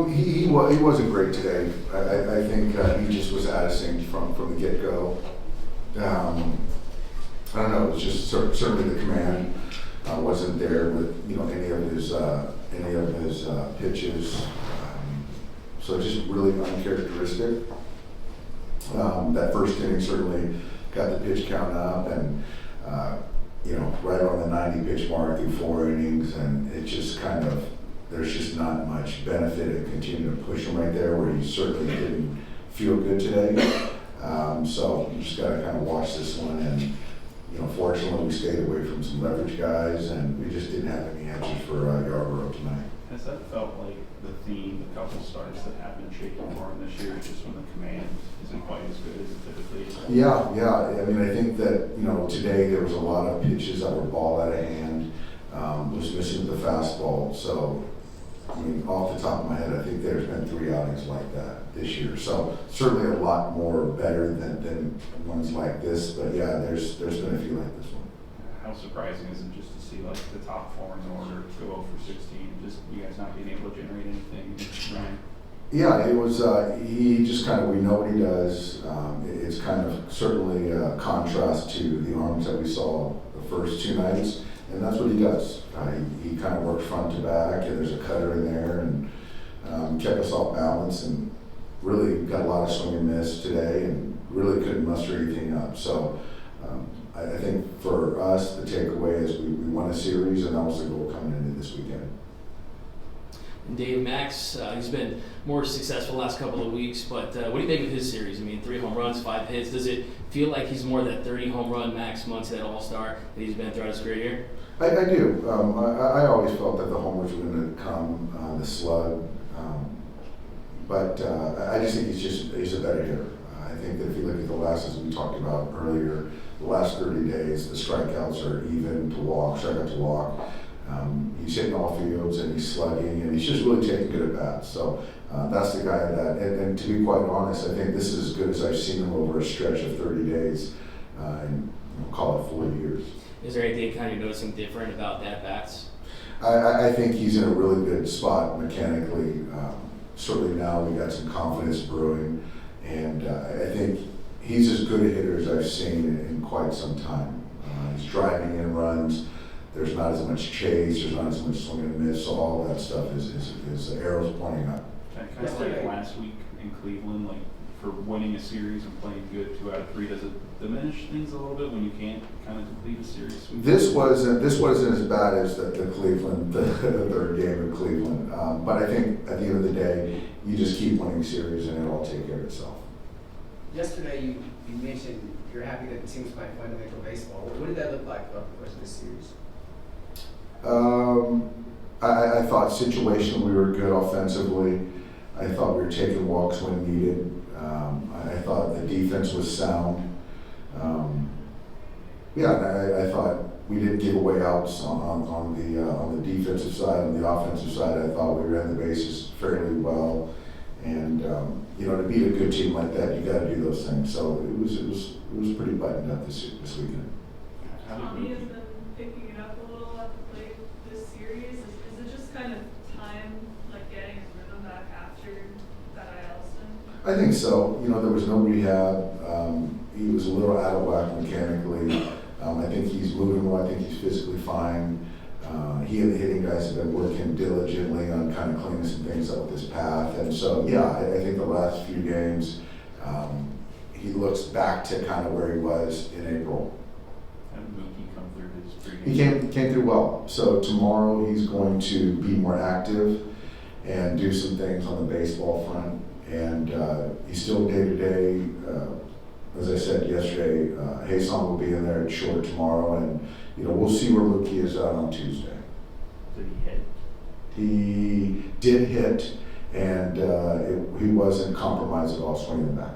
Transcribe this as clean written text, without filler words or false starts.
He wasn't great today. I think he just was out of sync from the get-go. I don't know. It was just certainly the command wasn't there with any of his pitches. So just really uncharacteristic. That first inning certainly got the pitch count up, and right around the 90 pitch mark through 4 innings, and it just kind of. There's just not much benefit in continuing to push him right there where he certainly didn't feel good today. So you just got to kind of watch this one. And, fortunately we stayed away from some leverage guys, and we just didn't have any answers for Yarborough tonight. Has that felt like the theme, the couple starts that have been shaking more in this year, just when the command isn't quite as good as it typically is? Yeah. I mean, I think that, today there was a lot of pitches that were ball out of hand, was missing the fastball. So, I mean, off the top of my head, I think there's been 3 outings like that this year. So certainly a lot more better than ones like this. But yeah, there's been a few like this one. How surprising is it just to see like the top 4 in the order go 0 for 16, just you guys not being able to generate anything? Right. Yeah, it was. He just kind of, we know what he does. It's kind of certainly a contrast to the arms that we saw the first 2 nights. And that's what he does. He kind of worked front to back, and there's a cutter in there, and kept us off balance, and really got a lot of swing and miss today, and really couldn't muster anything up. So I think for us, the takeaway is we won a series, and that was the goal coming into this weekend. And Dave, Max, he's been more successful the last couple of weeks, but what do you make of his series? I mean, 3 home runs, 5 hits. Does it feel like he's more that 30 home run Max Muncy, that all-star that he's been throughout his career here? I do. I always felt that the homers were going to come, the slug, but I just think he's a better hitter. I think that if you look at the last, as we talked about earlier, the last 30 days, the strikeouts are even to walk, strikeout to walk. He's hitting all fields, and he's slugging, and he's just really taking good at bats. So that's the guy that, and to be quite honest, I think this is as good as I've seen him over a stretch of 30 days, and call it 4 years. Is there anything kind of noticing different about that bats? I think he's in a really good spot mechanically. Certainly now we got some confidence brewing, and I think he's as good a hitter as I've seen in quite some time. He's driving in runs. There's not as much chase. There's not as much swing and miss. So all that stuff is arrows pointing up. Kind of like last week in Cleveland, like for winning a series and playing good 2 out of 3, does it diminish things a little bit when you can't kind of complete a series? This wasn't as bad as the Cleveland, the third game in Cleveland. But I think at the end of the day, you just keep winning series, and it'll all take care of itself. Yesterday, you mentioned you're happy that the team's playing fundamental baseball. What did that look like throughout the course of this series? I thought situationally we were good offensively. I thought we were taking walks when needed. I thought the defense was sound. I thought we didn't give away outs on the defensive side. On the offensive side, I thought we ran the bases fairly well. And to beat a good team like that, you got to do those things. So it was pretty buttoned up this weekend. Tommy has been picking it up a little at the plate this series. Is it just kind of time, like getting his rhythm back after that IL stint? I think so. There was no rehab. He was a little out of whack mechanically. I think he's moving well. I think he's physically fine. He and the hitting guys have been working diligently on kind of cleaning some things up with his path. And so, I think the last few games, he looks back to kind of where he was in April. And Mookie come through his pregame? He came through well. So tomorrow he's going to be more active and do some things on the baseball front. And he's still day-to-day. As I said yesterday, Hyeseong will be in there at short tomorrow, and we'll see where Mookie is out on Tuesday. Did he hit? He did hit, and he wasn't compromised at all swinging the bat.